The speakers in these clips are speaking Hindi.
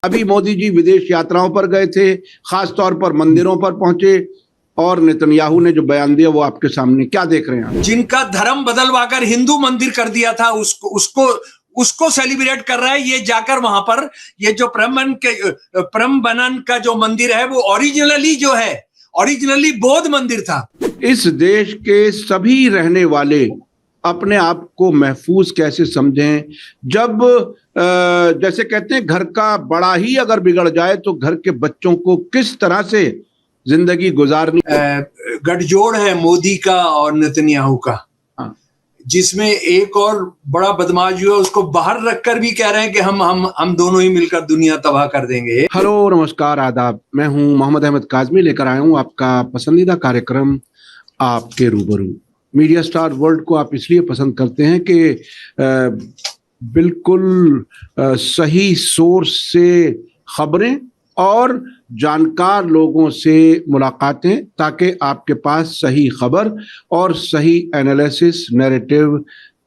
अभी मोदी जी विदेश यात्राओं पर गए थे, खास तौर पर मंदिरों पर पहुंचे और नेतन्याहू ने जो बयान दिया वो आपके सामने, क्या देख रहे हैं आप? जिनका धर्म बदलवाकर हिंदू मंदिर कर दिया था उसको सेलिब्रेट कर रहा है। ये जाकर वहां पर ये जो प्रम्बनन का जो मंदिर है वो ओरिजिनली बौद्ध मंदिर था। इस देश के सभी रहने वाले अपने आप को महफूज कैसे समझें जब जैसे कहते हैं घर का बड़ा ही अगर बिगड़ जाए तो घर के बच्चों को किस तरह से जिंदगी गुजारनी। गठजोड़ है मोदी का और नेतन्याहू का, जिसमें एक और बड़ा बदमाश जो है उसको बाहर रखकर भी कह रहे हैं कि हम दोनों ही मिलकर दुनिया तबाह कर देंगे। हेलो, नमस्कार, आदाब। मैं हूं मोहम्मद अहमद काज़मी, लेकर आया हूं आपका पसंदीदा कार्यक्रम आपके रूबरू। मीडिया स्टार वर्ल्ड को आप इसलिए पसंद करते हैं कि बिल्कुल सही सोर्स से खबरें और जानकार लोगों से मुलाकातें, ताकि आपके पास सही खबर और सही एनालिसिस नैरेटिव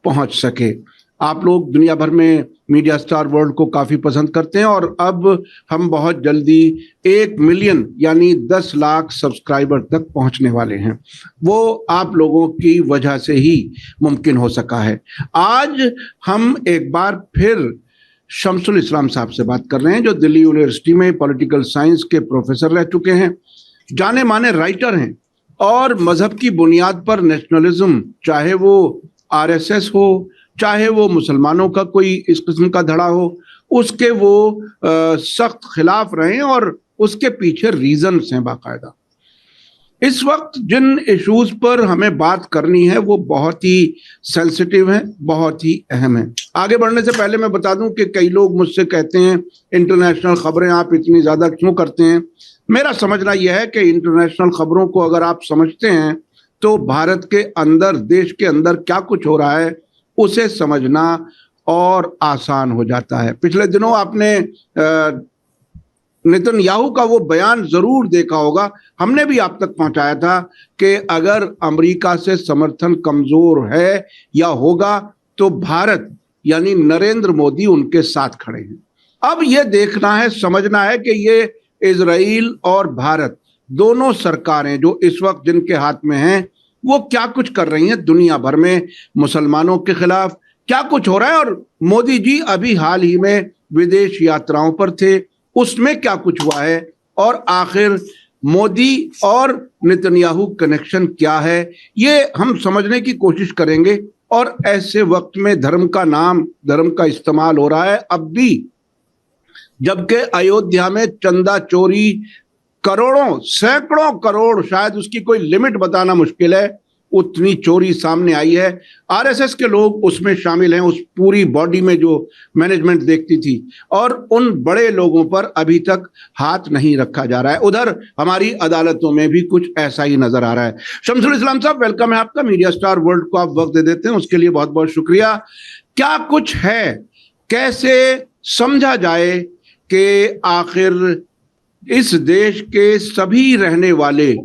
पहुंच सके। आप लोग दुनिया भर में मीडिया स्टार वर्ल्ड को काफ़ी पसंद करते हैं और अब हम बहुत जल्दी 1 मिलियन यानी 10 लाख सब्सक्राइबर तक पहुंचने वाले हैं। वो आप लोगों की वजह से ही मुमकिन हो सका है। आज हम एक बार फिर शमसुल इस्लाम साहब से बात कर रहे हैं, जो दिल्ली यूनिवर्सिटी में पॉलिटिकल साइंस के प्रोफेसर रह चुके हैं, जाने माने राइटर हैं और मजहब की बुनियाद पर नेशनलिज्म, चाहे वो आरएसएस हो, चाहे वो मुसलमानों का कोई इस किस्म का धड़ा हो, उसके वो सख्त खिलाफ रहे और उसके पीछे रीजंस हैं बाकायदा। इस वक्त जिन इश्यूज पर हमें बात करनी है वो बहुत ही सेंसिटिव हैं, बहुत ही अहम हैं। आगे बढ़ने से पहले मैं बता दूं कि कई लोग मुझसे कहते हैं इंटरनेशनल खबरें आप इतनी ज़्यादा क्यों करते हैं। मेरा समझना यह है कि इंटरनेशनल खबरों को अगर आप समझते हैं तो भारत के अंदर, देश के अंदर क्या कुछ हो रहा है उसे समझना और आसान हो जाता है। पिछले दिनों आपने नेतन्याहू का वो बयान जरूर देखा होगा, हमने भी आप तक पहुंचाया था कि अगर अमेरिका से समर्थन कमजोर है या होगा तो भारत यानी नरेंद्र मोदी उनके साथ खड़े हैं। अब ये देखना है, समझना है कि ये इजराइल और भारत दोनों सरकारें जो इस वक्त जिनके हाथ में हैं वो क्या कुछ कर रही हैं दुनिया भर में मुसलमानों के खिलाफ, क्या कुछ हो रहा है। और मोदी जी अभी हाल ही में विदेश यात्राओं पर थे, उसमें क्या कुछ हुआ है और आखिर मोदी और नेतन्याहू कनेक्शन क्या है, ये हम समझने की कोशिश करेंगे। और ऐसे वक्त में धर्म का इस्तेमाल हो रहा है अब भी, जबकि अयोध्या में चंदा चोरी करोड़ों, सैकड़ों करोड़, शायद उसकी कोई लिमिट बताना मुश्किल है, उतनी चोरी सामने आई है। आरएसएस के लोग उसमें शामिल हैं, उस पूरी बॉडी में जो मैनेजमेंट देखती थी, और उन बड़े लोगों पर अभी तक हाथ नहीं रखा जा रहा है। उधर हमारी अदालतों में भी कुछ ऐसा ही नजर आ रहा है। शमसुल इस्लाम साहब, वेलकम है आपका। मीडिया स्टार वर्ल्ड को आप वक्त दे देते हैं, उसके लिए बहुत बहुत शुक्रिया। क्या कुछ है, कैसे समझा जाए कि आखिर इस देश के सभी रहने वाले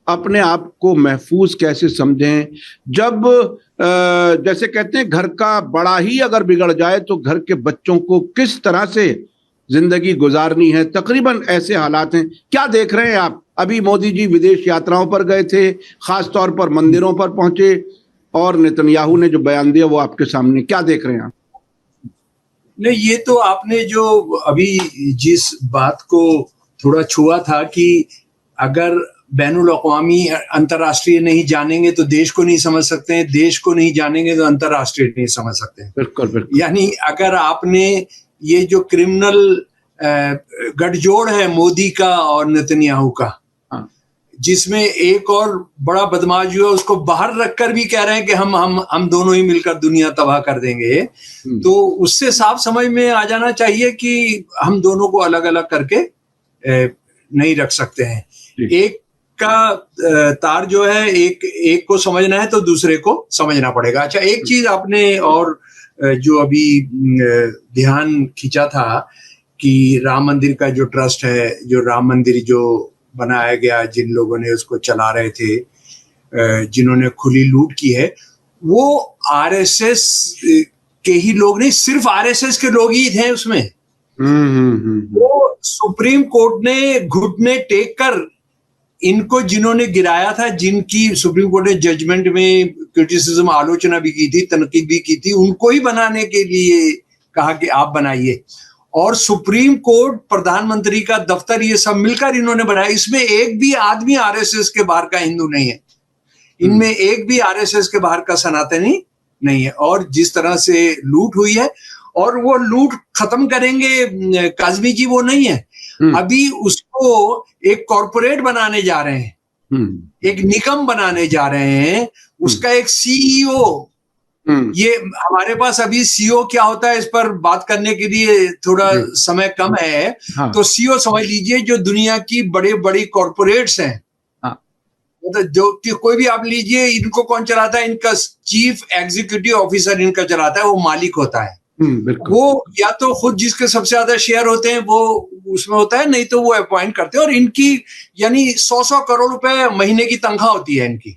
अपने आप को महफूज कैसे समझें जब जैसे कहते हैं घर का बड़ा ही अगर बिगड़ जाए तो घर के बच्चों को किस तरह से जिंदगी गुजारनी है। तकरीबन ऐसे हालात हैं। क्या देख रहे हैं आप? अभी मोदी जी विदेश यात्राओं पर गए थे, खास तौर पर मंदिरों पर पहुंचे और नेतन्याहू ने जो बयान दिया वो आपके सामने, क्या देख रहे हैं आप? नहीं, ये तो आपने जो अभी जिस बात को थोड़ा छुआ था कि अगर बैनुल अक़वामी अंतर्राष्ट्रीय नहीं जानेंगे तो देश को नहीं समझ सकते हैं, देश को नहीं जानेंगे तो अंतर्राष्ट्रीय नहीं समझ सकते हैं। बिल्कुल बिल्कुल। यानी अगर आपने ये जो क्रिमिनल गठजोड़ है मोदी का और नेतन्याहू का, जिसमें एक और बड़ा बदमाश जो है उसको बाहर रखकर भी कह रहे हैं कि हम दोनों ही मिलकर दुनिया तबाह कर देंगे, तो उससे साफ समझ में आ जाना चाहिए कि हम दोनों को अलग अलग करके नहीं रख सकते हैं। एक का तार जो है एक को समझना है तो दूसरे को समझना पड़ेगा। अच्छा, एक चीज आपने और जो अभी ध्यान खींचा था कि राम मंदिर का जो ट्रस्ट है, जो राम मंदिर जो बनाया गया, जिन लोगों ने उसको चला रहे थे, जिन्होंने खुली लूट की है, वो आरएसएस के ही लोग नहीं, सिर्फ आरएसएस के लोग ही थे उसमें। वो सुप्रीम कोर्ट ने घुटने टेक कर इनको, जिन्होंने गिराया था, जिनकी सुप्रीम कोर्ट ने जजमेंट में क्रिटिसिज्म, आलोचना भी की थी, तनकीद भी की थी, उनको ही बनाने के लिए कहा कि आप बनाइए। और सुप्रीम कोर्ट, प्रधानमंत्री का दफ्तर, ये सब मिलकर इन्होंने बनाया। इसमें एक भी आदमी आरएसएस के बाहर का हिंदू नहीं है, इनमें एक भी आरएसएस के बाहर का सनातनी नहीं है। और जिस तरह से लूट हुई है, और वो लूट खत्म करेंगे काजमी जी, वो नहीं है, अभी उसको एक कॉर्पोरेट बनाने जा रहे हैं, एक निगम बनाने जा रहे हैं, उसका एक सीईओ। ये हमारे पास अभी सीईओ क्या होता है इस पर बात करने के लिए थोड़ा समय कम है। हाँ। तो सीईओ समझ लीजिए जो दुनिया की बड़े बड़ी कॉर्पोरेट्स हैं, मतलब जो कि कोई भी आप लीजिए, इनको कौन चलाता है? इनका चीफ एग्जीक्यूटिव ऑफिसर इनका चलाता है, वो मालिक होता है। वो या तो खुद जिसके सबसे ज्यादा शेयर होते हैं वो उसमें होता है, नहीं तो वो अपॉइंट करते हैं। और इनकी यानी 100 करोड़ रुपए महीने की तनख्वाह होती है इनकी।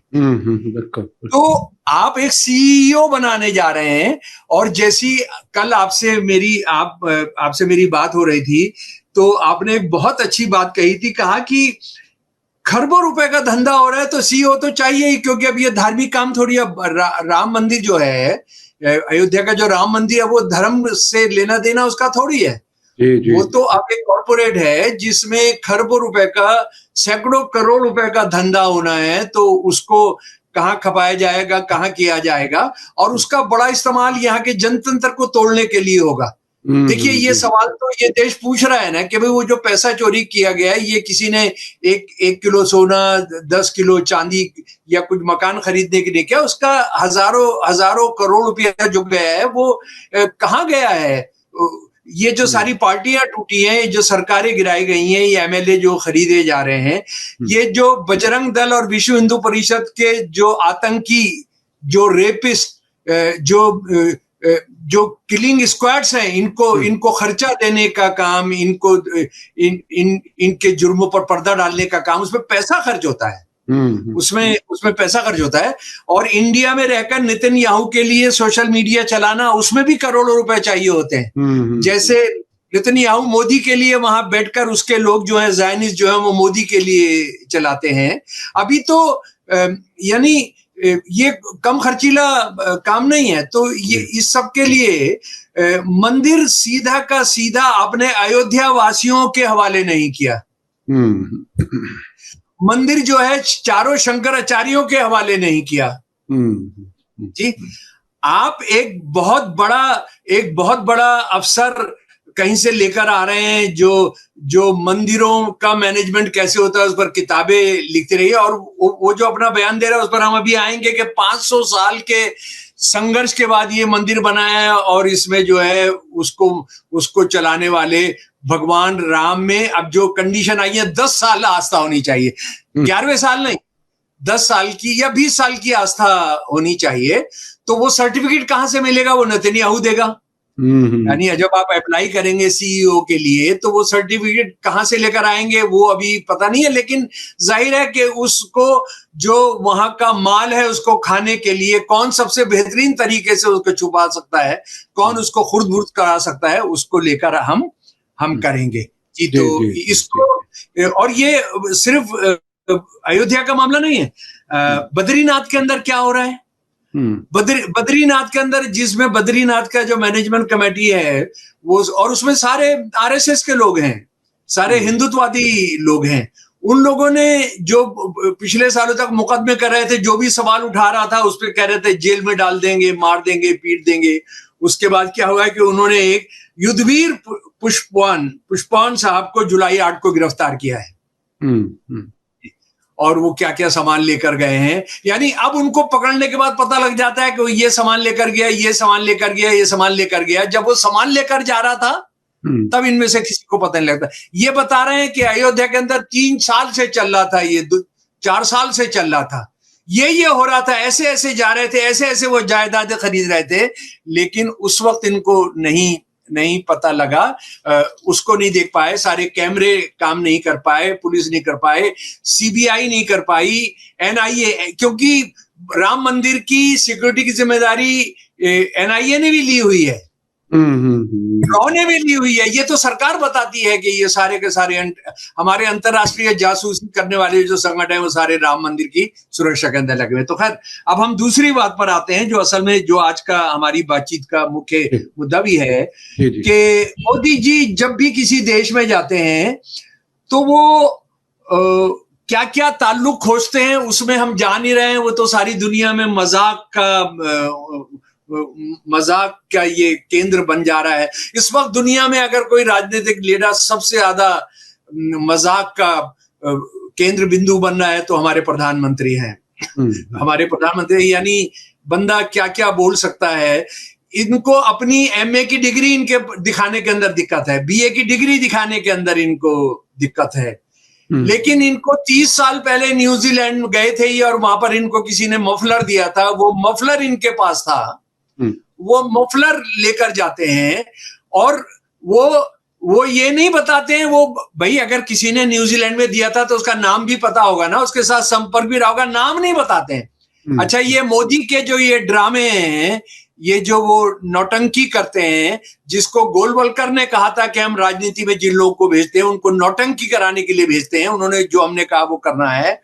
तो आप एक सीईओ बनाने जा रहे हैं। और जैसी कल आपसे मेरी बात हो रही थी, तो आपने एक बहुत अच्छी बात कही थी, कहा कि खरबों रुपए का धंधा हो रहा है तो सीईओ तो चाहिए ही, क्योंकि अब ये धार्मिक काम थोड़ी, अब राम मंदिर जो है, अयोध्या का जो राम मंदिर है, वो धर्म से लेना देना उसका थोड़ी है। जी। वो तो अब एक कॉर्पोरेट है जिसमें खरबों रुपए का, सैकड़ों करोड़ रुपए का धंधा होना है, तो उसको कहाँ खपाया जाएगा, कहाँ किया जाएगा, और उसका बड़ा इस्तेमाल यहाँ के जनतंत्र को तोड़ने के लिए होगा। देखिए, ये सवाल तो ये देश पूछ रहा है ना कि भाई वो जो पैसा चोरी किया गया है, ये किसी ने एक किलो सोना, 10 किलो चांदी या कुछ मकान खरीदने के लिए, क्या उसका हजारों करोड़ रुपया जो गया है वो कहाँ गया है? ये जो सारी पार्टियां टूटी हैं, जो सरकारें गिराई गई हैं, ये एमएलए जो खरीदे जा रहे हैं, ये जो बजरंग दल और विश्व हिंदू परिषद के जो आतंकी, जो रेपिस्ट, जो किलिंग स्क्वाड्स हैं, इनको खर्चा देने का काम, इनको इनके जुर्मों पर पर्दा डालने का काम, उसमें पैसा खर्च होता है। उसमें पैसा खर्च होता है। और इंडिया में रहकर नेतन्याहू के लिए सोशल मीडिया चलाना, उसमें भी करोड़ों रुपए चाहिए होते हैं। जैसे नेतन्याहू मोदी के लिए वहां बैठकर, उसके लोग जो है, ज़ायनिस्ट जो है, वो मोदी के लिए चलाते हैं। अभी तो यानी ये कम खर्चीला काम नहीं है। तो ये इस सब के लिए मंदिर सीधा का सीधा अपने अयोध्या वासियों के हवाले नहीं किया। मंदिर जो है चारों शंकराचार्यों के हवाले नहीं किया। जी, आप एक बहुत बड़ा अफसर कहीं से लेकर आ रहे हैं, जो मंदिरों का मैनेजमेंट कैसे होता है उस पर किताबें लिखते रहिए। और वो जो अपना बयान दे रहा है उस पर हम अभी आएंगे कि 500 साल के संघर्ष के बाद ये मंदिर बनाया है, और इसमें जो है उसको चलाने वाले भगवान राम में अब जो कंडीशन आई है, 10 साल आस्था होनी चाहिए, 11वें साल नहीं, 10 साल की या 20 साल की आस्था होनी चाहिए। तो वो सर्टिफिकेट कहां से मिलेगा? वो नेतन्याहू देगा। यानी जब आप अप्लाई करेंगे सीईओ के लिए, तो वो सर्टिफिकेट कहां से लेकर आएंगे वो अभी पता नहीं है। लेकिन जाहिर है कि उसको, जो वहां का माल है, उसको खाने के लिए कौन सबसे बेहतरीन तरीके से उसको छुपा सकता है, कौन उसको खुर्द-बुर्द करा सकता है, उसको लेकर हम करेंगे जी। तो इसको, और ये सिर्फ अयोध्या का मामला नहीं है। बद्रीनाथ के अंदर क्या हो रहा है? बद्रीनाथ के अंदर, जिसमें बद्रीनाथ का जो मैनेजमेंट कमेटी है वो, और उसमें सारे आरएसएस के लोग हैं, सारे हिंदुत्ववादी लोग हैं। उन लोगों ने जो पिछले सालों तक मुकदमे कर रहे थे, जो भी सवाल उठा रहा था उस पर कह रहे थे जेल में डाल देंगे, मार देंगे, पीट देंगे। उसके बाद क्या हुआ कि उन्होंने एक युद्धवीर पुष्पवान साहब को जुलाई 8 को गिरफ्तार किया है। और वो क्या क्या सामान लेकर गए हैं, यानी अब उनको पकड़ने के बाद पता लग जाता है कि वो ये सामान लेकर गया, ये सामान लेकर गया, ये सामान लेकर गया। जब वो सामान लेकर जा रहा था तब इनमें से किसी को पता नहीं लगता। ये बता रहे हैं कि अयोध्या के अंदर 3 साल से चल रहा था, ये 4 साल से चल रहा था, ये हो रहा था, ऐसे ऐसे जा रहे थे, ऐसे ऐसे वो जायदादें खरीद रहे थे। लेकिन उस वक्त इनको नहीं पता लगा, उसको नहीं देख पाए, सारे कैमरे काम नहीं कर पाए, पुलिस नहीं कर पाए, सीबीआई नहीं कर पाई, एनआईए, क्योंकि राम मंदिर की सिक्योरिटी की जिम्मेदारी एनआईए ने भी ली हुई है। रॉ ने भी ली हुई है। ये तो सरकार बताती है कि ये सारे के सारे हमारे अंतरराष्ट्रीय जासूसी करने वाले जो संगठन है वो सारे राम मंदिर की सुरक्षा के अंदर लगे हुए। तो खैर, अब हम दूसरी बात पर आते हैं, जो असल में जो आज का हमारी बातचीत का मुख्य मुद्दा भी है कि मोदी जी जब भी किसी देश में जाते हैं तो वो क्या क्या ताल्लुक खोजते हैं उसमें हम जान ही रहे हैं। वो तो सारी दुनिया में मजाक का ये केंद्र बन जा रहा है इस वक्त। दुनिया में अगर कोई राजनीतिक लीडर सबसे ज्यादा मजाक का केंद्र बिंदु बन रहा है तो हमारे प्रधानमंत्री हैं। हमारे प्रधानमंत्री, यानी बंदा क्या क्या बोल सकता है। इनको अपनी एमए की डिग्री इनके दिखाने के अंदर दिक्कत है, बीए की डिग्री दिखाने के अंदर इनको दिक्कत है। लेकिन इनको 30 साल पहले न्यूजीलैंड गए थे ये, और वहां पर इनको किसी ने मफलर दिया था, वो मफलर इनके पास था, वो मफलर लेकर जाते हैं। और वो ये नहीं बताते हैं, वो भाई अगर किसी ने न्यूजीलैंड में दिया था तो उसका नाम भी पता होगा ना, उसके साथ संपर्क भी रहा होगा, नाम नहीं बताते हैं। अच्छा, ये मोदी के जो ये ड्रामे हैं, ये जो वो नौटंकी करते हैं, जिसको गोलवलकर ने कहा था कि हम राजनीति में जिन लोगों को भेजते हैं उनको नौटंकी कराने के लिए भेजते हैं, उन्होंने जो हमने कहा वो करना है,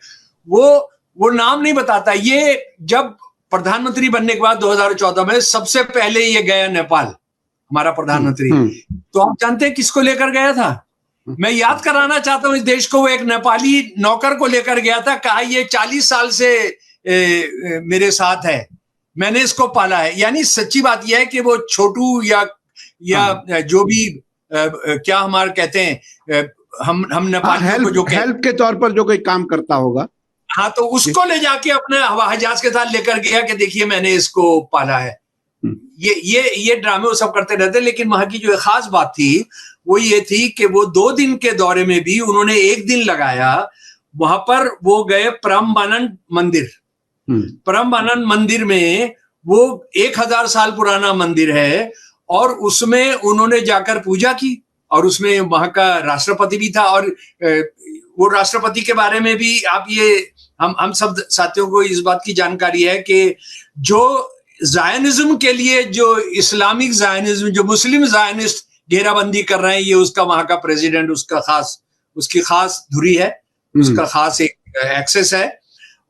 वो नाम नहीं बताता। ये जब प्रधानमंत्री बनने के बाद 2014 में सबसे पहले ये गया नेपाल, हमारा प्रधानमंत्री। तो आप जानते हैं किसको लेकर गया था? मैं याद कराना चाहता हूं इस देश को, वो एक नेपाली नौकर को लेकर गया था, कहा ये 40 साल से मेरे साथ है, मैंने इसको पाला है। यानी सच्ची बात यह है कि वो छोटू या जो भी क्या हमारे कहते हैं, हम नेपालियों को जो हेल्प के तौर पर जो कोई काम करता होगा, हाँ, तो उसको ले जाके अपने हवाई जहाज के साथ लेकर गया कि देखिए मैंने इसको पाला है। ये ड्रामे वो सब करते रहते। लेकिन वहां की जो खास बात थी वो ये थी कि वो 2 दिन के दौरे में भी उन्होंने 1 दिन लगाया वहां पर। वो गए परमबानन मंदिर। परमबानन मंदिर में, वो 1000 साल पुराना मंदिर है, और उसमें उन्होंने जाकर पूजा की, और उसमें वहां का राष्ट्रपति भी था। और वो राष्ट्रपति के बारे में भी आप ये हम सब साथियों को इस बात की जानकारी है कि जो जायनिज्म के लिए, जो इस्लामिक जायनिज्म, जो मुस्लिम जायनिस्ट घेराबंदी कर रहे हैं, ये उसका वहां का प्रेसिडेंट, उसकी खास धुरी है, उसका खास एक एक्सेस है।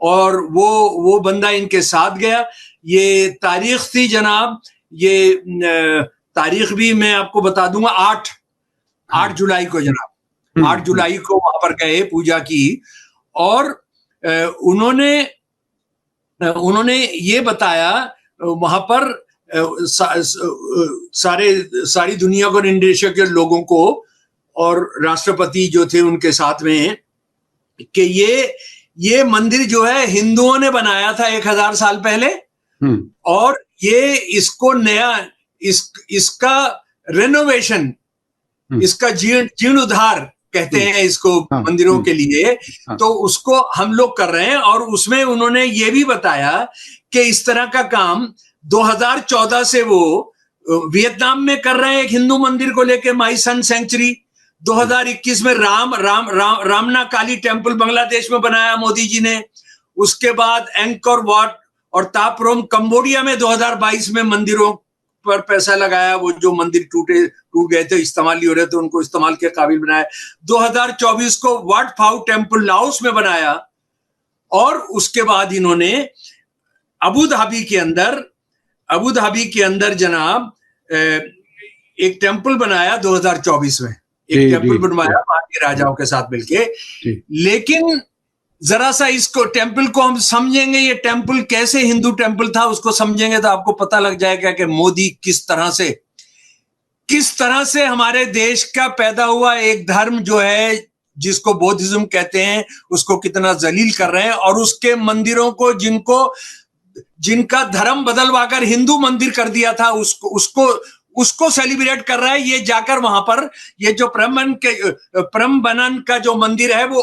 और वो बंदा इनके साथ गया। ये तारीख थी जनाब, ये तारीख भी मैं आपको बता दूंगा, 8 जुलाई को जनाब, 8 जुलाई को वहां पर गए, पूजा की। और उन्होंने ये बताया वहां पर सारी दुनिया को, निदेशक के लोगों को और राष्ट्रपति जो थे उनके साथ में, कि ये मंदिर जो है हिंदुओं ने बनाया था 1000 साल पहले, और ये इसको नया इसका रेनोवेशन, इसका जीर्णोद्धार कहते हैं इसको, मंदिरों के लिए, तो उसको हम लोग कर रहे हैं। और उसमें उन्होंने ये भी बताया कि इस तरह का काम 2014 से वो वियतनाम में कर रहे हैं, एक हिंदू मंदिर को लेके, माई सन सेंचुरी। 2021 में रामना काली टेम्पल बांग्लादेश में बनाया मोदी जी ने। उसके बाद एंकोर वाट और तापरोम कंबोडिया में 2022 में मंदिरों पर पैसा लगाया। वो जो मंदिर टूट गए थे, इस्तेमाल नहीं हो रहे थे, उनको इस्तेमाल के काबिल बनाया। 2024 को वाट फाउ टेम्पल लाओस में बनाया। और उसके बाद इन्होंने अबू धाबी के अंदर जनाब एक टेम्पल बनाया 2024 में, एक टेम्पल बनवाया वहां के राजाओं के साथ मिलके। लेकिन जरा सा इसको टेम्पल को हम समझेंगे, ये टेम्पल कैसे हिंदू टेम्पल था उसको समझेंगे तो आपको पता लग जाएगा कि मोदी किस तरह से हमारे देश का पैदा हुआ एक धर्म जो है, जिसको बौद्धिज्म कहते हैं, उसको कितना जलील कर रहे हैं। और उसके मंदिरों को, जिनका धर्म बदलवाकर हिंदू मंदिर कर दिया था, उसको सेलिब्रेट कर रहा है। ये जाकर वहां पर, ये जो परमबनन का जो मंदिर है, वो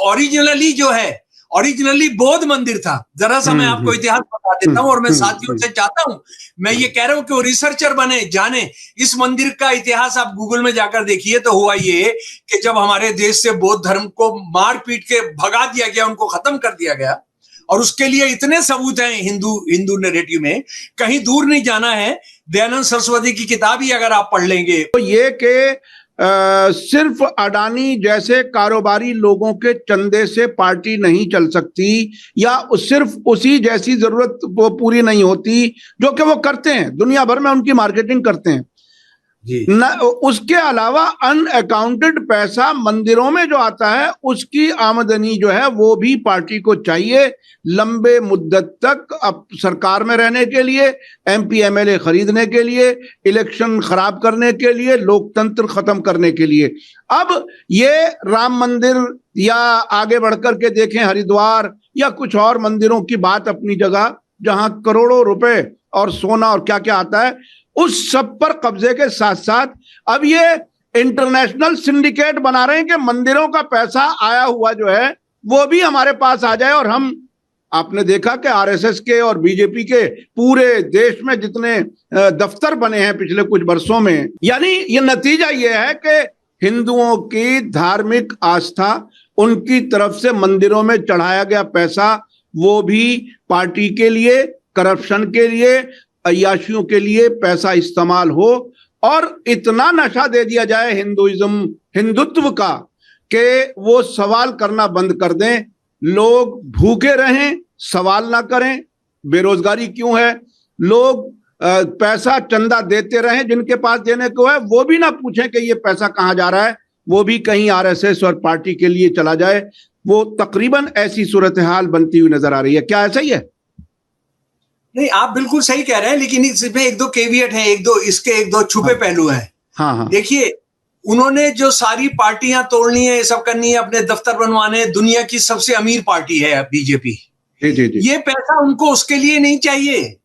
ओरिजिनली बौद्ध मंदिर था। जरा सा मैं आपको इतिहास बता देता हूं, और मैं साथियों से चाहता हूं, मैं ये कह रहा हूं कि वो रिसर्चर जाने इस मंदिर का इतिहास। आप गूगल में जाकर देखिए तो हुआ ये कि जब हमारे देश से बौद्ध धर्म को मार पीट के भगा दिया गया, उनको खत्म कर दिया गया, और उसके लिए इतने सबूत हैं हिंदू नैरेटिव में, कहीं दूर नहीं जाना है। दयानंद सरस्वती की किताब ही अगर आप पढ़ लेंगे तो ये कि सिर्फ अडानी जैसे कारोबारी लोगों के चंदे से पार्टी नहीं चल सकती, या सिर्फ उसी जैसी जरूरत वो पूरी नहीं होती जो कि वो करते हैं, दुनिया भर में उनकी मार्केटिंग करते हैं न, उसके अलावा अनअकाउंटेड पैसा मंदिरों में जो आता है उसकी आमदनी जो है वो भी पार्टी को चाहिए लंबे मुद्दत तक अब सरकार में रहने के लिए, एमपी एमएलए खरीदने के लिए, इलेक्शन खराब करने के लिए, लोकतंत्र खत्म करने के लिए। अब ये राम मंदिर या आगे बढ़कर के देखें हरिद्वार या कुछ और मंदिरों की बात अपनी जगह, जहां करोड़ों रुपए और सोना और क्या क्या आता है, उस सब पर कब्जे के साथ साथ अब ये इंटरनेशनल सिंडिकेट बना रहे हैं कि मंदिरों का पैसा आया हुआ जो है वो भी हमारे पास आ जाए। और हम, आपने देखा कि आरएसएस के और बीजेपी के पूरे देश में जितने दफ्तर बने हैं पिछले कुछ वर्षों में, यानी ये नतीजा ये है कि हिंदुओं की धार्मिक आस्था, उनकी तरफ से मंदिरों में चढ़ाया गया पैसा, वो भी पार्टी के लिए, करप्शन के लिए, अय्याशियों के लिए पैसा इस्तेमाल हो, और इतना नशा दे दिया जाए हिंदुत्व का कि वो सवाल करना बंद कर दें, लोग भूखे रहें, सवाल ना करें बेरोजगारी क्यों है, लोग पैसा चंदा देते रहें, जिनके पास देने को है वो भी ना पूछें कि ये पैसा कहाँ जा रहा है, वो भी कहीं आरएसएस और पार्टी के लिए चला जाए। वो तकरीबन ऐसी सूरत हाल बनती हुई नजर आ रही है। क्या ऐसा ही है? नहीं, आप बिल्कुल सही कह रहे हैं, लेकिन इसमें एक दो केवियट हैं, एक दो छुपे पहलू हैं। हाँ। देखिए, उन्होंने जो सारी पार्टियां तोड़नी है, ये सब करनी है, अपने दफ्तर बनवाने, दुनिया की सबसे अमीर पार्टी है बीजेपी। जी। ये पैसा उनको उसके लिए नहीं चाहिए।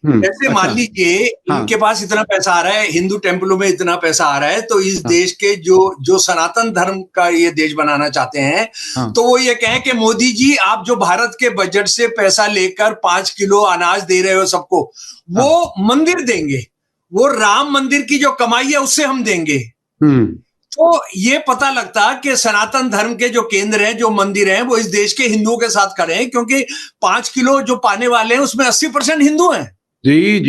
जैसे मान लीजिए इनके पास इतना पैसा आ रहा है, हिंदू टेम्पलों में इतना पैसा आ रहा है, तो इस देश के जो सनातन धर्म का ये देश बनाना चाहते हैं, तो वो ये कहें कि मोदी जी आप जो भारत के बजट से पैसा लेकर 5 किलो अनाज दे रहे हो सबको, वो मंदिर देंगे, वो राम मंदिर की जो कमाई है उससे हम देंगे। तो ये पता लगता कि सनातन धर्म के जो केंद्र हैं, जो मंदिर हैं, वो इस देश के हिंदुओं के साथ खड़े हैं, क्योंकि 5 किलो जो पाने वाले हैं उसमें 80% हिंदू हैं। जी।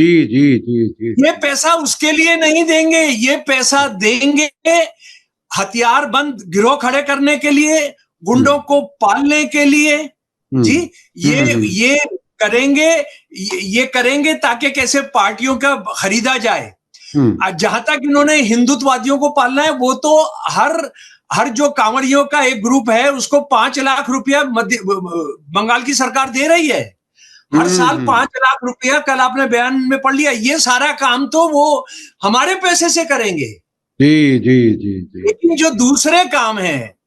ये पैसा उसके लिए नहीं देंगे, ये पैसा देंगे हथियार बंद गिरोह खड़े करने के लिए, गुंडों को पालने के लिए। जी, ये करेंगे ताकि कैसे पार्टियों का खरीदा जाए। जहां तक इन्होंने हिंदुत्ववादियों को पालना है, वो तो हर जो कांवड़ियों का एक ग्रुप है उसको 5 लाख रुपया बंगाल की सरकार दे रही है हर साल। 5 लाख रुपया, कल आपने बयान में पढ़ लिया। ये सारा काम तो वो हमारे पैसे से करेंगे। जी। लेकिन जो दूसरे काम है,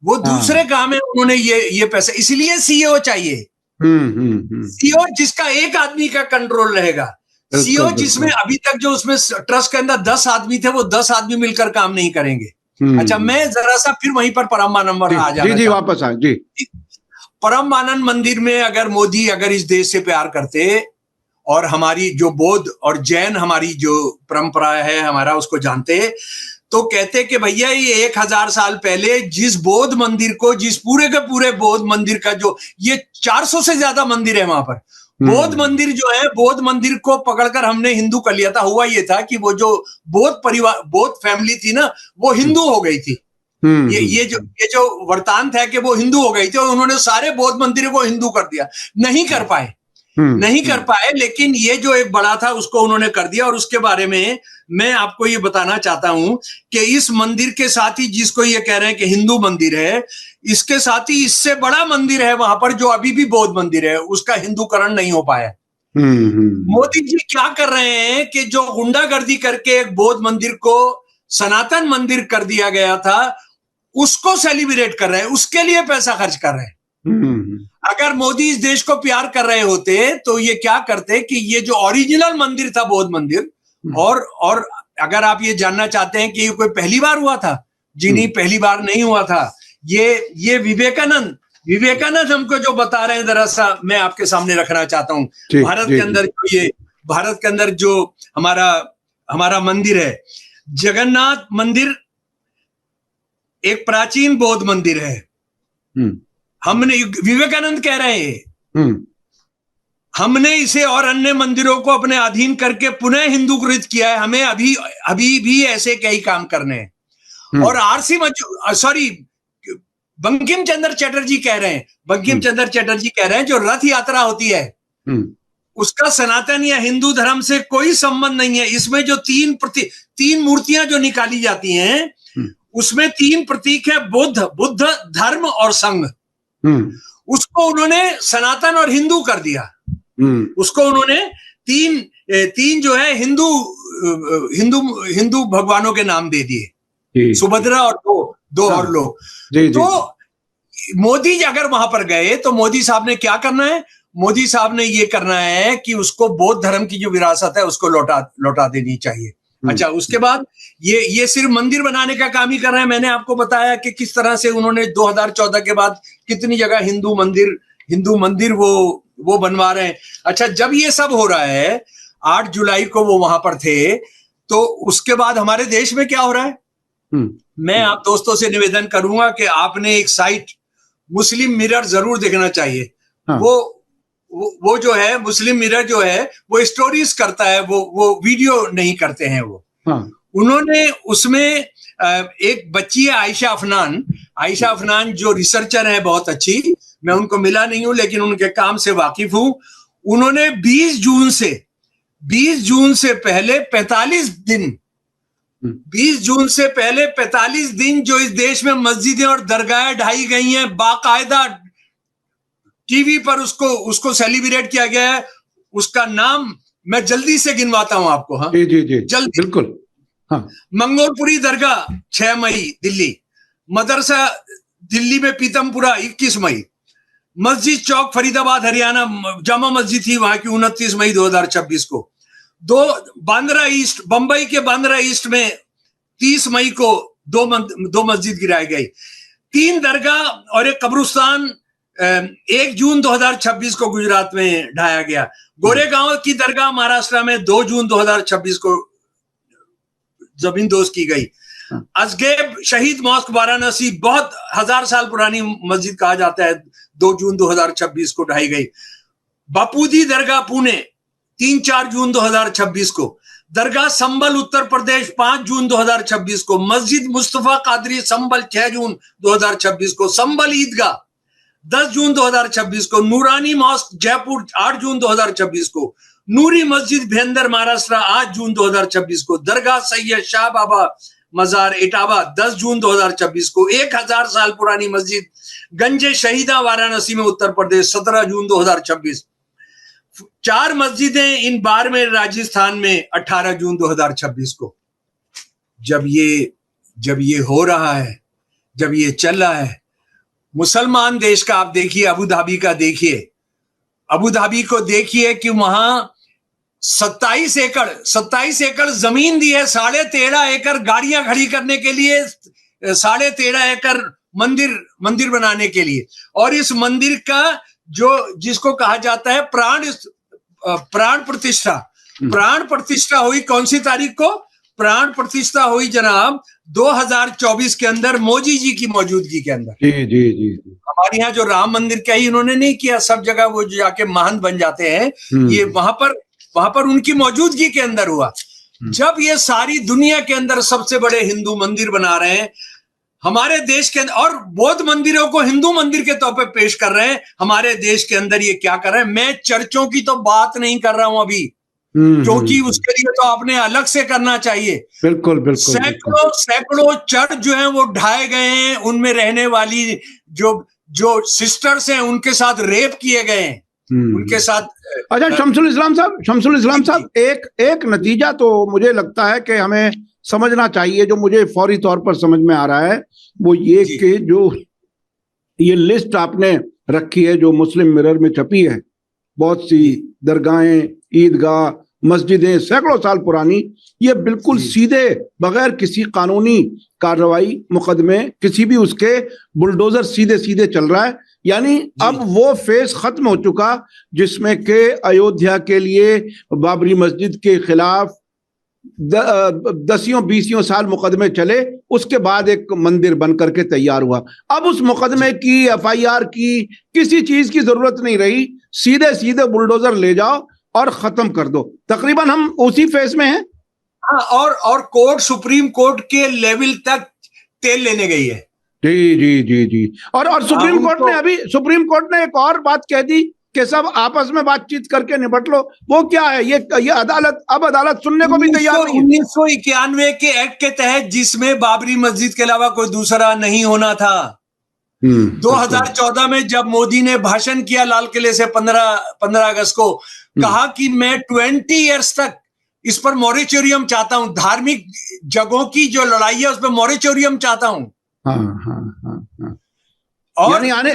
वो दूसरे काम है, उन्होंने ये पैसे, इसलिए सीईओ चाहिए। सीईओ जिसका एक आदमी का कंट्रोल रहेगा, सीईओ जिसमें अभी तक जो उसमें ट्रस्ट के अंदर 10 आदमी थे, वो 10 आदमी मिलकर काम नहीं करेंगे। अच्छा, मैं जरा सा फिर वहीं पर परमानंद आ जाना। जी, वापस आए जी। परमानंद मंदिर में अगर मोदी इस देश से प्यार करते और हमारी जो बौद्ध और जैन हमारी जो परंपरा है हमारा उसको जानते, तो कहते कि भैया ये 1000 साल पहले जिस बौद्ध मंदिर को, जिस पूरे के पूरे बौद्ध मंदिर का जो ये 400 से ज्यादा मंदिर है वहां पर, बौद्ध मंदिर जो है, बौद्ध मंदिर को पकड़कर हमने हिंदू कर लिया था। हुआ ये था कि वो जो बौद्ध परिवार, बौद्ध फैमिली थी ना, वो हिंदू हो गई थी। ये जो वृतांत है कि वो हिंदू हो गई थी और उन्होंने सारे बौद्ध मंदिरों को हिंदू कर दिया। नहीं कर पाए, लेकिन ये जो एक बड़ा था उसको उन्होंने कर दिया। और उसके बारे में मैं आपको ये बताना चाहता हूं कि इस मंदिर के साथ ही, जिसको ये कह रहे हैं कि हिंदू मंदिर है, इसके साथ ही इससे बड़ा मंदिर है वहां पर जो अभी भी बौद्ध मंदिर है, उसका हिंदूकरण नहीं हो पाया। मोदी जी क्या कर रहे हैं कि जो गुंडागर्दी करके एक बौद्ध मंदिर को सनातन मंदिर कर दिया गया था, उसको सेलिब्रेट कर रहे हैं, उसके लिए पैसा खर्च कर रहे हैं। अगर मोदी इस देश को प्यार कर रहे होते तो ये क्या करते कि ये जो ओरिजिनल मंदिर था बौद्ध मंदिर, और अगर आप ये जानना चाहते हैं कि ये कोई पहली बार हुआ था, जी नहीं, पहली बार नहीं हुआ था। ये विवेकानंद हमको जो बता रहे हैं, जरा सा मैं आपके सामने रखना चाहता हूं। भारत के अंदर जो हमारा मंदिर है, जगन्नाथ मंदिर एक प्राचीन बौद्ध मंदिर है। हमने, विवेकानंद कह रहे हैं, हमने इसे और अन्य मंदिरों को अपने अधीन करके पुनः हिंदूकृत किया है। हमें अभी भी ऐसे कई काम करने हैं। और बंकिम चंद्र चटर्जी कह रहे हैं, बंकिम चंद्र चटर्जी कह रहे हैं जो रथ यात्रा होती है उसका सनातन या हिंदू धर्म से कोई संबंध नहीं है। इसमें जो तीन मूर्तियां जो निकाली जाती हैं उसमें 3 प्रतीक है, बुद्ध, धर्म और संघ। उसको उन्होंने सनातन और हिंदू कर दिया। उसको उन्होंने तीन जो है हिंदू भगवानों के नाम दे दिए, सुभद्रा और दो और लोग। तो मोदी अगर वहां पर गए तो मोदी साहब ने क्या करना है? मोदी साहब ने ये करना है कि उसको बौद्ध धर्म की जो विरासत है उसको लौटा देनी चाहिए। अच्छा, उसके बाद ये सिर्फ मंदिर बनाने का काम ही कर रहे हैं। मैंने आपको बताया कि किस तरह से उन्होंने 2014 के बाद कितनी जगह हिंदू मंदिर वो बनवा रहे हैं। अच्छा, जब ये सब हो रहा है, 8 जुलाई को वो वहां पर थे, तो उसके बाद हमारे देश में क्या हो रहा है? मैं आप दोस्तों से निवेदन करूंगा कि आपने एक साइट मुस्लिम मिरर जरूर देखना चाहिए। हाँ। वो जो है मुस्लिम मिरर जो है वो स्टोरीज करता है, वो वीडियो नहीं करते हैं वो। हाँ। उन्होंने उसमें एक बच्ची है आयशा अफनान जो रिसर्चर है बहुत अच्छी, मैं उनको मिला नहीं हूं लेकिन उनके काम से वाकिफ हूं। उन्होंने 20 जून से पहले 45 दिन 20 जून से पहले 45 दिन जो इस देश में मस्जिदें और दरगाहें ढाई गई हैं, बाकायदा टीवी पर उसको सेलिब्रेट किया गया है। उसका नाम मैं जल्दी से गिनवाता हूं आपको। हाँ जी जल्दी, बिल्कुल। हाँ। मंगोलपुरी दरगाह 6 मई दिल्ली, मदरसा दिल्ली में पीतमपुरा 21 मई, मस्जिद चौक फरीदाबाद हरियाणा जामा मस्जिद थी वहां की 29 मई 2026 को। बांद्रा ईस्ट, बंबई के बांद्रा ईस्ट में 30 मई को दो मस्जिद गिराई गई। 3 दरगाह और एक कब्रिस्तान 1 जून 2026 को गुजरात में ढाया गया। गोरेगांव की दरगाह महाराष्ट्र में 2 जून 2026 को जमींदोज की गई। अजगैब शहीद मॉस्क वाराणसी, बहुत 1000 साल पुरानी मस्जिद कहा जाता है, 2 जून 2026 को ढाई गई। बापूजी दरगाह पुणे 3-4 जून 2026 को। दरगाह संबल उत्तर प्रदेश 5 जून 2026 को। मस्जिद मुस्तफा कादरी संबल 6 जून 2026 को। संबल ईदगाह 10 जून 2026 को। नूरानी मॉस्क जयपुर 8 जून 2026 को। नूरी मस्जिद भेंदर महाराष्ट्र 8 जून 2026 को। दरगाह सैयद शाह बाबा मजार इटावा 10 जून 2026 को। 1000 साल पुरानी मस्जिद गंजे शहीदा वाराणसी में उत्तर प्रदेश 17 जून 2026। 4 मस्जिदें इन बाड़मेर राजस्थान में 18 जून 2026 को। जब ये हो रहा है, जब ये चल रहा है, मुसलमान देश का आप देखिए, अबू धाबी का देखिए, अबू धाबी को देखिए कि वहां 27 एकड़ जमीन दी है, 13.5 एकड़ गाड़ियां खड़ी करने के लिए, 13.5 एकड़ मंदिर बनाने के लिए। और इस मंदिर का जिसको कहा जाता है प्राण प्रतिष्ठा हुई कौन सी तारीख को? प्राण प्रतिष्ठा हुई जनाब 2024 के अंदर, मोदी जी की मौजूदगी के अंदर। जी। हमारे यहाँ जो राम मंदिर का ही इन्होंने नहीं किया, सब जगह वो जाके महंत बन जाते हैं, ये वहां पर उनकी मौजूदगी के अंदर हुआ। जब ये सारी दुनिया के अंदर सबसे बड़े हिंदू मंदिर बना रहे हैं हमारे देश के अंदर, और बौद्ध मंदिरों को हिंदू मंदिर के तौर पे पेश कर रहे हैं हमारे देश के अंदर, ये क्या कर रहे हैं? मैं चर्चों की तो बात नहीं कर रहा हूं अभी, क्योंकि उसके लिए तो आपने अलग से करना चाहिए। बिल्कुल। सैकड़ों चर्च जो हैं वो ढाए गए हैं, उनमें रहने वाली जो सिस्टर्स हैं उनके साथ रेप किए गए हैं, उनके साथ। अच्छा, शमसुल इस्लाम साहब, एक नतीजा तो मुझे लगता है कि हमें समझना चाहिए, जो मुझे फौरी तौर पर समझ में आ रहा है, वो ये कि जो ये लिस्ट आपने रखी है जो मुस्लिम मिरर में छपी है, बहुत सी दरगाहें, ईदगाह, मस्जिदें सैकड़ों साल पुरानी, ये बिल्कुल सीधे बगैर किसी कानूनी कार्रवाई, मुकदमे, किसी भी उसके, बुलडोजर सीधे चल रहा है। यानी अब वो फेज खत्म हो चुका जिसमें के अयोध्या के लिए बाबरी मस्जिद के खिलाफ 10-20 साल मुकदमे चले, उसके बाद एक मंदिर बन करके तैयार हुआ। अब उस मुकदमे की, FIR की, किसी चीज की जरूरत नहीं रही। सीधे सीधे बुलडोजर ले जाओ और खत्म कर दो। तकरीबन हम उसी फेज में हैं। हाँ, और कोर्ट, सुप्रीम कोर्ट के लेवल तक तेल लेने गई है। जी जी जी जी। और सुप्रीम कोर्ट ने एक और बात कह दी कि सब आपस में बातचीत करके निपट लो। वो क्या है? ये अदालत सुनने को भी तैयार नहीं है। 1991 के एक्ट के तहत, जिसमें बाबरी मस्जिद के अलावा कोई दूसरा नहीं होना था। 2014 में जब मोदी ने भाषण किया लाल किले से 15 अगस्त को, कहा कि मैं 20 इयर्स तक इस पर मॉरिटोरियम चाहता हूं, धार्मिक जगहों की जो लड़ाई है उस पर मॉरिटोरियम चाहता हूं। यानी आने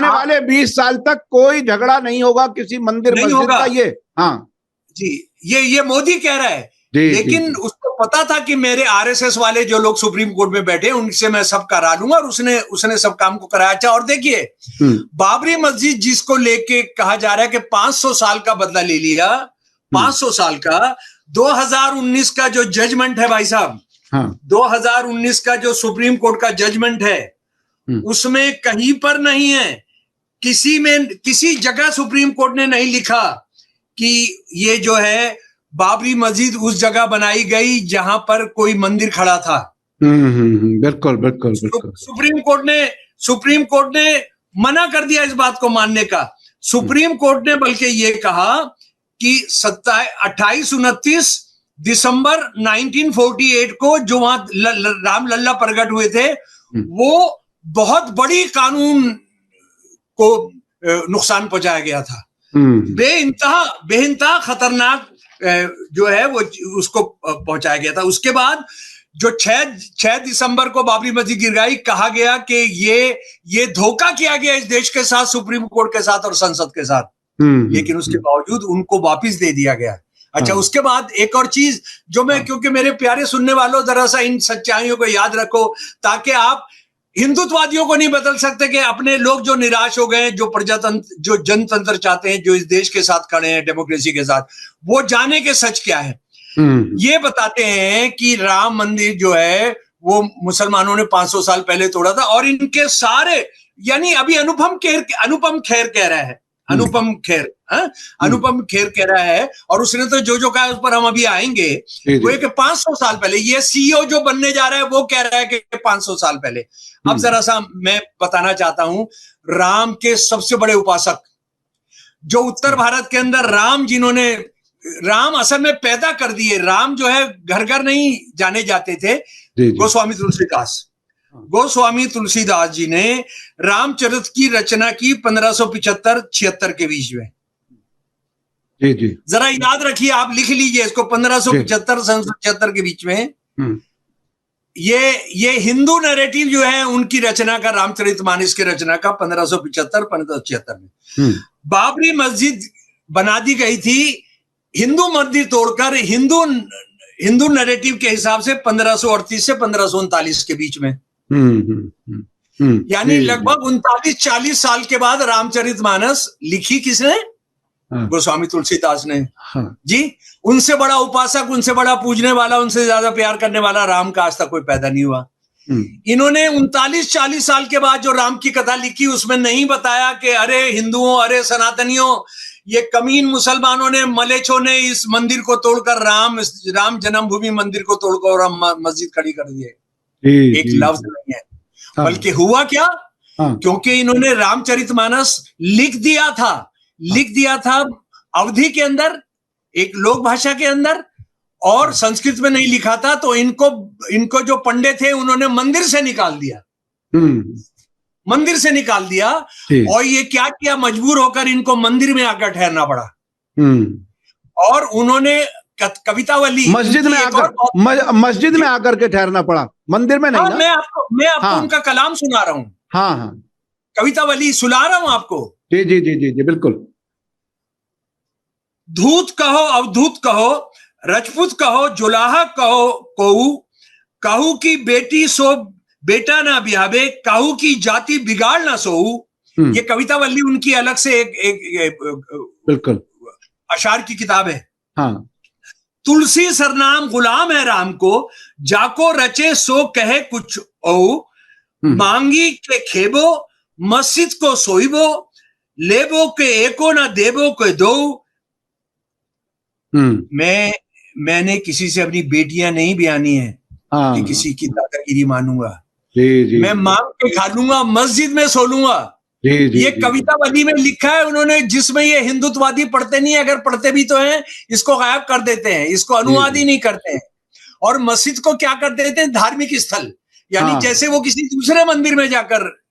वाले 20 साल तक कोई झगड़ा नहीं होगा किसी मंदिर मस्जिद का। ये हाँ जी, ये मोदी कह रहा है। लेकिन उसको पता था कि मेरे आरएसएस वाले जो लोग सुप्रीम कोर्ट में बैठे, उनसे मैं सब करा लूंगा, और उसने सब काम को कराया। अच्छा, और देखिए, बाबरी मस्जिद जिसको लेके कहा जा रहा है कि 500 साल का बदला ले लिया, 500 साल का, 2019 का जो जजमेंट है भाई साहब, 2019 का जो सुप्रीम कोर्ट का जजमेंट है, उसमें कहीं पर नहीं है, किसी जगह सुप्रीम कोर्ट ने नहीं लिखा कि ये जो है बाबरी मस्जिद उस जगह बनाई गई जहां पर कोई मंदिर खड़ा था। बिल्कुल बिल्कुल बिल्कुल। सुप्रीम कोर्ट ने मना कर दिया इस बात को मानने का। सुप्रीम कोर्ट ने बल्कि ये कहा कि 28-29 दिसंबर 1948 को जो वहां रामलल्ला प्रकट हुए थे, वो बहुत बड़ी कानून को नुकसान पहुंचाया गया था। बेइंतहा खतरनाक जो है वो उसको पहुंचाया गया था। उसके बाद जो 6 दिसंबर को बाबरी मस्जिद गिराई, कहा गया कि ये धोखा किया गया इस देश के साथ, सुप्रीम कोर्ट के साथ और संसद के साथ। लेकिन उसके बावजूद उनको वापिस दे दिया गया। अच्छा, उसके बाद एक और चीज जो मैं, क्योंकि मेरे प्यारे सुनने वालों, जरा सा इन सच्चाइयों को याद रखो, ताकि आप हिंदुत्ववादियों को नहीं बदल सकते कि अपने लोग जो निराश हो गए, जो प्रजातंत्र, जो जनतंत्र चाहते हैं, जो इस देश के साथ खड़े हैं, डेमोक्रेसी के साथ, वो जाने के सच क्या है। ये बताते हैं कि राम मंदिर जो है वो मुसलमानों ने 500 साल पहले तोड़ा था, और इनके सारे, यानी अभी अनुपम खेर कह रहा है, अनुपम खेर कह रहा है, और उसने तो जो कहा उस पर हम अभी आएंगे, वो एक 500 साल पहले, ये सीईओ जो बनने जा रहा है वो कह रहा है कि 500 साल पहले। अब जरा सा मैं बताना चाहता हूं, राम के सबसे बड़े उपासक जो उत्तर भारत के अंदर राम असल में पैदा कर दिए, राम जो है घर घर नहीं जाने जाते थे। गोस्वामी तुलसीदास जी ने रामचरित की रचना की 1575-76 के बीच में। जी। जरा याद रखिए, आप लिख लीजिए इसको, 1575-76 के बीच में। ये हिंदू नैरेटिव जो है उनकी रचना का, रामचरितमानस की रचना का 1575-1576 में बाबरी मस्जिद बना दी गई थी, हिंदू मंदिर तोड़कर, हिंदू नैरेटिव के हिसाब से 1538 से 1539 के बीच में। यानी लगभग 39-40 साल के बाद रामचरितमानस लिखी किसने? गोस्वामी तुलसीदास ने। जी, उनसे बड़ा उपासक, उनसे बड़ा पूजने वाला, उनसे ज्यादा प्यार करने वाला राम का आज तक कोई पैदा नहीं हुआ। इन्होंने 39-40 साल के बाद जो राम की कथा लिखी, उसमें नहीं बताया कि अरे हिंदुओं, अरे सनातनियों, ये कमीन मुसलमानों ने, मलेच्छों ने इस मंदिर को तोड़कर, राम जन्मभूमि मंदिर को तोड़कर मस्जिद खड़ी कर दी है। एक लफ्ज नहीं है। बल्कि हुआ क्या, क्योंकि इन्होंने रामचरितमानस लिख दिया था अवधि के अंदर, एक लोक भाषा के अंदर, और संस्कृत में नहीं लिखा था, तो इनको जो पंडित थे उन्होंने मंदिर से निकाल दिया। और ये क्या किया, मजबूर होकर इनको मंदिर में आकर ठहरना पड़ा। और उन्होंने कवितावली, मस्जिद में आकर के ठहरना पड़ा, मंदिर में नहीं। मैं आपको उनका कलाम सुना रहा हूँ। हाँ, कवितावली सुना रहा हूं आपको। जी बिल्कुल। धूत कहो, अवधूत कहो, रजपूत कहो, जुलाहा कहू की बेटी सो बेटा ना ब्याहे, कहू की जाति बिगाड़ ना सोऊ। ये कवितावली उनकी अलग से एक बिल्कुल अशार की किताब है। हाँ। तुलसी सरनाम गुलाम है राम को, जाको रचे सो कहे कुछ ओ, मांगी के खेबो, मस्जिद को सोईबो, लेबो के एको ना देबो के दो। मैंने किसी से अपनी बेटियां नहीं ब्यानी है कि किसी की दादागिरी मानूंगा। मैं मांग के खा लूंगा, मस्जिद में सो लूंगा। ये कविता वली में लिखा है उन्होंने, जिसमें ये हिंदुत्ववादी पढ़ते नहीं है, अगर पढ़ते भी तो हैं इसको गायब कर देते हैं, इसको अनुवाद ही नहीं करते हैं। और मस्जिद को क्या कर देते हैं, धार्मिक स्थल, यानी जैसे वो किसी दूसरे मंदिर में जाकर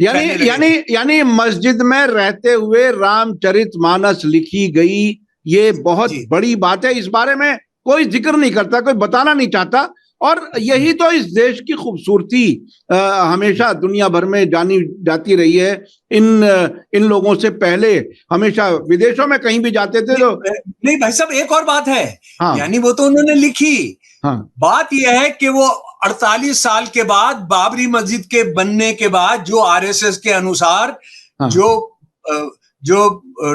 यानी मस्जिद में रहते हुए रामचरितमानस लिखी गई, ये बहुत बड़ी बात है। इस बारे में कोई जिक्र नहीं करता, कोई बताना नहीं चाहता। और यही तो इस देश की खूबसूरती हमेशा दुनिया भर में जानी जाती रही है। इन लोगों से पहले हमेशा विदेशों में कहीं भी जाते थे तो नहीं भाई साहब, एक और बात है। यानी वो तो उन्होंने लिखी, बात यह है कि वो 48 साल के बाद बाबरी मस्जिद के बनने के बाद जो आरएसएस के अनुसार जो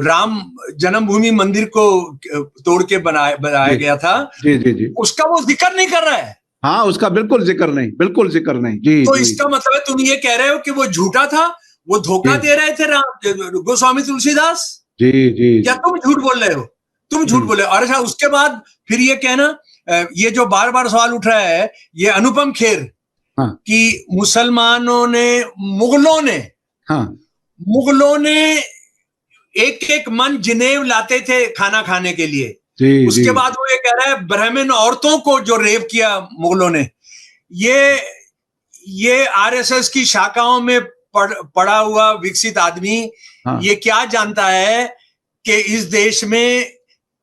राम जन्मभूमि मंदिर को तोड़ के बनाया गया था, उसका वो जिक्र नहीं कर रहा है। हाँ, उसका बिल्कुल जिक्र नहीं। जी, तो इसका मतलब है तुम ये कह रहे हो कि वो झूठा था, वो धोखा दे रहे थे राम गोस्वामी तुलसीदास। जी। क्या तुम झूठ बोल रहे हो? तुम झूठ बोले। और अच्छा, उसके बाद फिर ये कहना, ये जो बार बार सवाल उठ रहा है, ये अनुपम खेर कि मुसलमानों ने, मुगलों ने एक एक मन जनेव लाते थे खाना खाने के लिए। उसके बाद वो ये कह रहा है ब्राह्मण औरतों को जो रेप किया मुगलों ने, ये आरएसएस की शाखाओं में पड़ा हुआ विकसित आदमी ये क्या जानता है कि इस देश में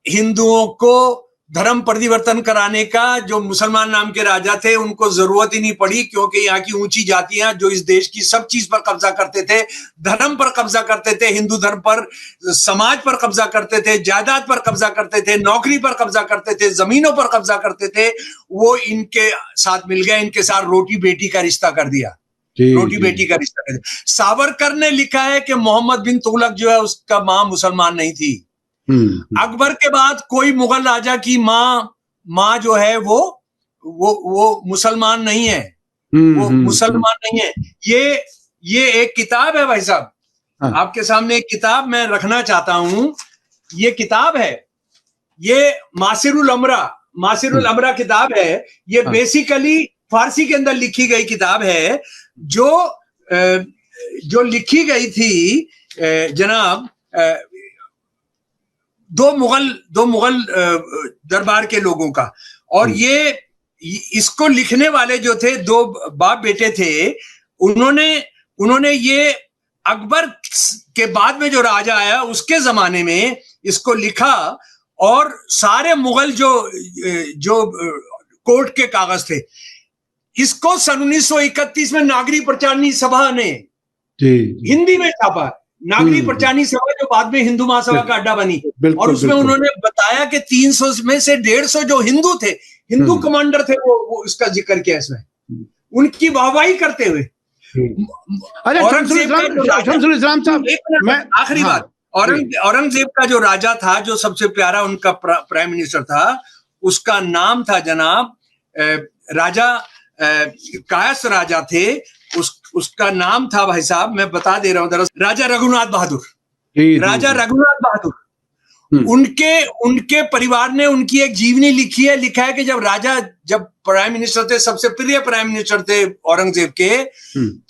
हिंदुओं को धर्म परिवर्तन कराने का जो मुसलमान नाम के राजा थे उनको जरूरत ही नहीं पड़ी, क्योंकि यहाँ की ऊंची जातियां जो इस देश की सब चीज पर कब्जा करते थे, धर्म पर कब्जा करते थे, हिंदू धर्म पर, समाज पर कब्जा करते थे, जायदाद पर कब्जा करते थे, नौकरी पर कब्जा करते थे, जमीनों पर कब्जा करते थे, वो इनके साथ मिल गए, इनके साथ रोटी बेटी का रिश्ता कर दिया। बेटी का रिश्ता कर दिया। सावरकर ने लिखा है कि मोहम्मद बिन तुगलक जो है उसका मां मुसलमान नहीं थी। अकबर के बाद कोई मुगल राजा की माँ जो है वो मुसलमान नहीं है, वो मुसलमान नहीं है। ये एक किताब है भाई साहब, आपके सामने एक किताब मैं रखना चाहता हूं। ये किताब है, ये मासिरुल अमरा किताब है। ये बेसिकली फारसी के अंदर लिखी गई किताब है, जो लिखी गई थी जनाब दो मुगल दरबार के लोगों का। और ये इसको लिखने वाले जो थे, दो बाप बेटे थे, उन्होंने ये अकबर के बाद में जो राजा आया उसके जमाने में इसको लिखा। और सारे मुगल जो कोर्ट के कागज थे, इसको सन 1931 में नागरी प्रचारणी सभा ने हिंदी में छापा। नागरी प्रचारणी सभा जो बाद में हिंदू महासभा का अड्डा बनी, और उसमें उन्होंने बताया कि 300 में से 150 जो हिंदू थे, हिंदू कमांडर थे, वो इसका जिक्र किया इसमें, उनकी वाहवाही करते हुए। आखिरी बात, औरंगजेब का जो राजा था, जो सबसे प्यारा उनका प्राइम मिनिस्टर था, उसका नाम था जनाब राजा कायस राजा थे। उसका नाम था भाई साहब, मैं बता दे रहा हूं दरअसल, राजा रघुनाथ बहादुर। उनके परिवार ने उनकी एक जीवनी लिखी है। लिखा है कि जब प्राइम मिनिस्टर थे, सबसे प्रिय प्राइम मिनिस्टर थे औरंगजेब के,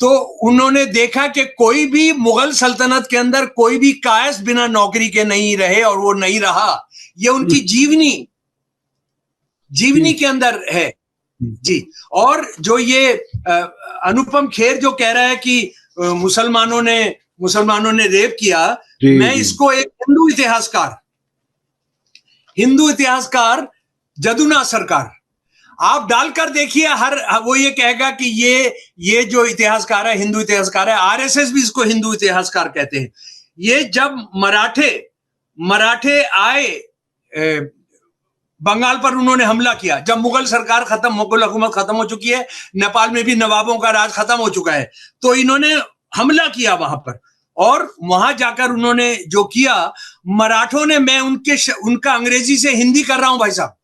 तो उन्होंने देखा कि कोई भी मुगल सल्तनत के अंदर कोई भी कायस बिना नौकरी के नहीं रहे, और वो नहीं रहा। ये उनकी जीवनी के अंदर है जी। और जो ये अनुपम खेर जो कह रहा है कि मुसलमानों ने रेप किया, मैं इसको एक हिंदू इतिहासकार जदुनाथ सरकार, आप डालकर देखिए, वो ये कहेगा कि ये जो इतिहासकार है हिंदू इतिहासकार है। आरएसएस भी इसको हिंदू इतिहासकार कहते हैं। ये जब मराठे आए बंगाल पर, उन्होंने हमला किया। जब मुगल हुकूमत खत्म हो चुकी है, नेपाल में भी नवाबों का राज खत्म हो चुका है, तो इन्होंने हमला किया वहां पर। और वहां जाकर उन्होंने जो किया, मराठों ने, मैं उनका अंग्रेजी से हिंदी कर रहा हूं भाई साहब,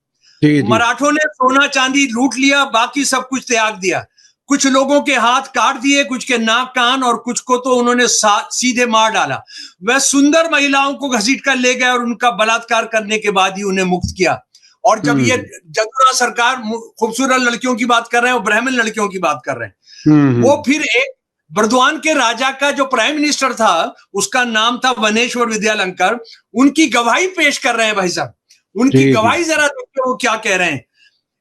मराठों ने सोना चांदी लूट लिया, बाकी सब कुछ त्याग दिया। कुछ लोगों के हाथ काट दिए, कुछ के नाक कान, और कुछ को तो उन्होंने सीधे मार डाला। वह सुंदर महिलाओं को घसीट कर ले गए और उनका बलात्कार करने के बाद ही उन्हें मुक्त किया। और जब ये जदुराव सरकार खूबसूरत लड़कियों की बात कर रहे हैं और ब्राह्मण लड़कियों की बात कर रहे हैं, वो फिर एक बर्दवान के राजा का जो प्राइम मिनिस्टर था, उसका नाम था वनेश्वर विद्यालंकर, उनकी गवाही पेश कर रहे हैं भाई साहब। उनकी गवाही जरा देखिए वो क्या कह रहे हैं।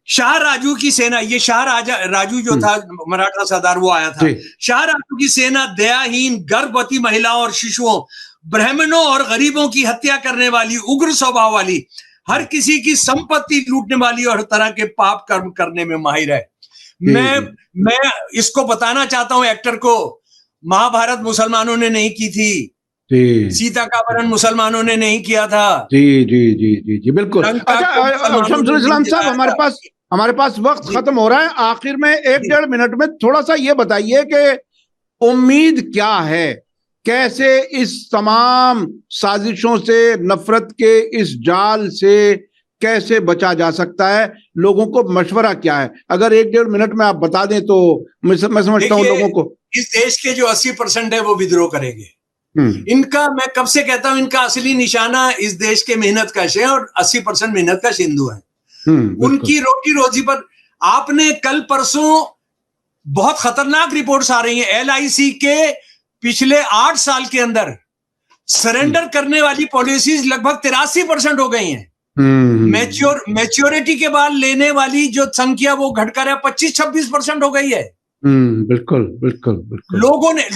शाह राजू की सेना, ये शाह राजू जो था मराठा सरदार, वो आया था। शाह राजू की सेना दयाहीन, गर्भवती महिलाओं और शिशुओं, ब्राह्मणों और गरीबों की हत्या करने वाली, उग्र स्वभाव वाली, हर किसी की संपत्ति लूटने वाली और हर तरह के पाप कर्म करने में माहिर है। मैं इसको बताना चाहता हूं एक्टर को, महाभारत मुसलमानों ने नहीं की थी, सीता का अपहरण मुसलमानों ने नहीं किया था। जी जी जी जी जी बिल्कुल। अच्छा शमसुल इस्लाम साहब, हमारे पास वक्त खत्म हो रहा है। आखिर में 1-1.5 मिनट में थोड़ा सा ये बताइए कि उम्मीद क्या है, कैसे इस तमाम साजिशों से, नफरत के इस जाल से कैसे बचा जा सकता है, लोगों को मशवरा क्या है? अगर 1-1.5 मिनट में आप बता दें तो मैं समझता हूँ लोगों को। इस देश के जो 80% है वो विद्रोह करेंगे। इनका, मैं कब से कहता हूं, इनका असली निशाना इस देश के मेहनत कश है और 80% मेहनत कश हिंदू है। उनकी रोटी रोजी पर, आपने कल परसों बहुत खतरनाक रिपोर्ट्स आ रही हैं, LIC के पिछले 8 साल के अंदर सरेंडर करने वाली पॉलिसीज लगभग 83% हो गई हैं। मैच्योरिटी के बाद लेने वाली जो संख्या वो घटकर 25-26% हो गई है। बिल्कुल बिल्कुल बिल्कुल।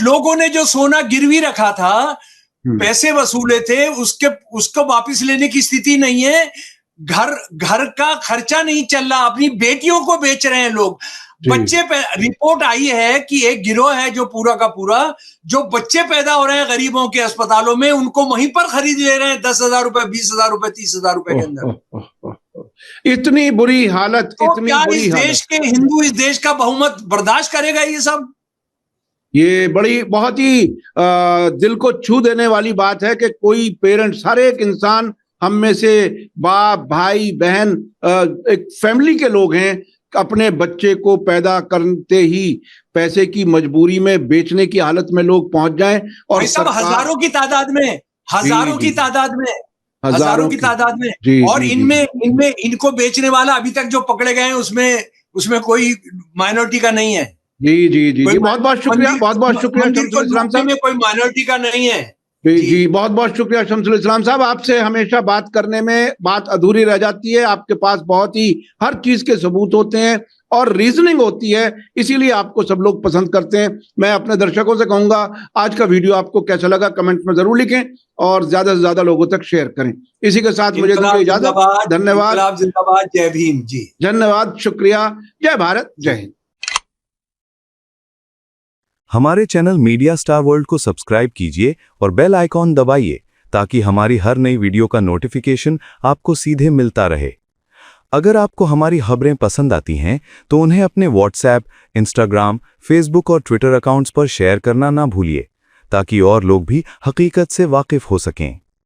लोगों ने जो सोना गिरवी रखा था, पैसे वसूले थे, उसको वापस लेने की स्थिति नहीं है। घर का खर्चा नहीं चल रहा, अपनी बेटियों को बेच रहे हैं लोग। रिपोर्ट आई है कि एक गिरोह है जो पूरा का पूरा, जो बच्चे पैदा हो रहे हैं गरीबों के अस्पतालों में, उनको वहीं पर खरीद ले रहे हैं 10,000 रुपए, 20,000 रुपए, 30,000 रुपए के अंदर। इतनी बुरी हालत, तो इतनी क्या बुरी इस देश के हिंदू, इस देश का बहुमत बर्दाश्त करेगा ये सब? ये बड़ी बहुत ही दिल को छू देने वाली बात है कि कोई पेरेंट्स, हर एक इंसान, हम में से बाप, भाई, बहन, एक फैमिली के लोग हैं, अपने बच्चे को पैदा करते ही पैसे की मजबूरी में बेचने की हालत में लोग पहुंच जाएं। और सब हजारों की तादाद में, हजारों की तादाद में, और इनमें इनको बेचने वाला अभी तक जो पकड़े गए हैं उसमें कोई माइनॉरिटी का नहीं है। जी जी जी जी, बहुत बहुत शुक्रिया, बहुत बहुत शुक्रिया शमसुल इस्लाम साहब। में कोई माइनॉरिटी का नहीं है। जी बहुत बहुत शुक्रिया शमसुल इस्लाम साहब। आपसे हमेशा बात करने में बात अधूरी रह जाती है, आपके पास बहुत ही हर चीज के सबूत होते हैं और रीजनिंग होती है, इसीलिए आपको सब लोग पसंद करते हैं। मैं अपने दर्शकों से कहूंगा, आज का वीडियो आपको कैसा लगा कमेंट में जरूर लिखें और ज्यादा से ज्यादा लोगों तक शेयर करें। इसी के साथ मुझे दीजिए इजाजत। धन्यवाद, जिंदाबाद, जय भीम जी। धन्यवाद, शुक्रिया, जय भारत, जय हिंद। हमारे चैनल मीडिया स्टार वर्ल्ड को सब्सक्राइब कीजिए और बेल आइकॉन दबाइए ताकि हमारी हर नई वीडियो का नोटिफिकेशन आपको सीधे मिलता रहे। अगर आपको हमारी खबरें पसंद आती हैं तो उन्हें अपने व्हाट्सएप, इंस्टाग्राम, फेसबुक और ट्विटर अकाउंट्स पर शेयर करना ना भूलिए ताकि और लोग भी हकीकत से वाकिफ हो सकें।